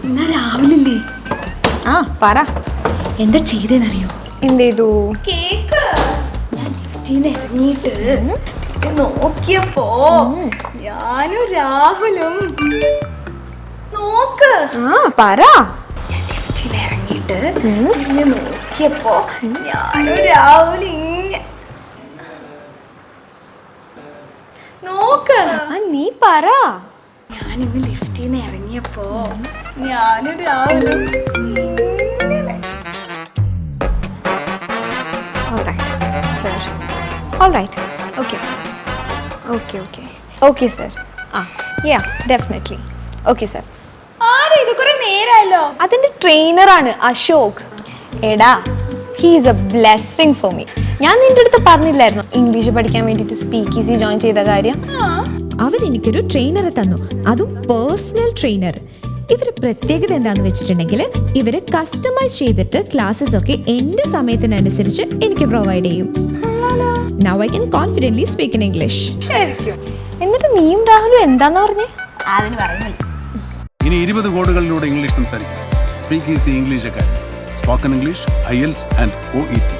ഇന്നാ രാവിലെ ആ പറ. എന്താ ചെയ്തെന്നറിയോ? എന്ത് ചെയ്തു? കേക്ക് ഞാൻ ലിഫ്റ്റിന്ന് ഇറങ്ങിയിട്ട് നോക്കിയപ്പോ ഞാനും രാഹുലും നോക്ക്. ആ പറ. ഞാൻ ലിഫ്റ്റിന്ന് ഇറങ്ങിയിട്ട് നോക്കിയപ്പോ ഞാനും രാഹുലും നോക്ക്. നീ പറ. ഞാനിന്ന് ലിഫ്റ്റിന്ന് ഇറങ്ങിയപ്പോ ഞാനും രാഹുലും Alright. Okay. Okay, sir. Yeah, definitely. Okay, sir. ആരാ ഇത്? കുറെ നേരമല്ലോ. അതിന്റെ ട്രെയിനറാണ് അശോക്. എടാ, he is a blessing for me. ഞാൻ നിന്റെ അടുത്ത് പറഞ്ഞില്ലായിരുന്നു ഇംഗ്ലീഷ് പഠിക്കാൻ വേണ്ടിയിട്ട് സ്പീക്ക് ഈസി ജോയിൻ ചെയ്ത കാര്യം? അവരെനിക്കൊരു ട്രെയിനറെ തന്നു, അതും പേഴ്സണൽ ട്രെയിനർ. ഇവര് പ്രത്യേകത എന്താന്ന് വെച്ചിട്ടുണ്ടെങ്കിൽ ഇവര് കസ്റ്റമൈസ് ചെയ്തിട്ട് ക്ലാസ്സസ് ഒക്കെ എന്റെ സമയത്തിനനുസരിച്ച് എനിക്ക് പ്രൊവൈഡ് ചെയ്യും. Now I can confidently speak in English. ശരിക്കും? എന്നിട്ട് നീയും രാഹുലും എന്താന്ന് പറഞ്ഞേ? അതിന് പറയുന്നില്ല. ഇനി 20 കോഡുകളിലൂടെ ഇംഗ്ലീഷ് സംസാരിക്കും. Speak easy English academy, spoken English, IELTS and OET.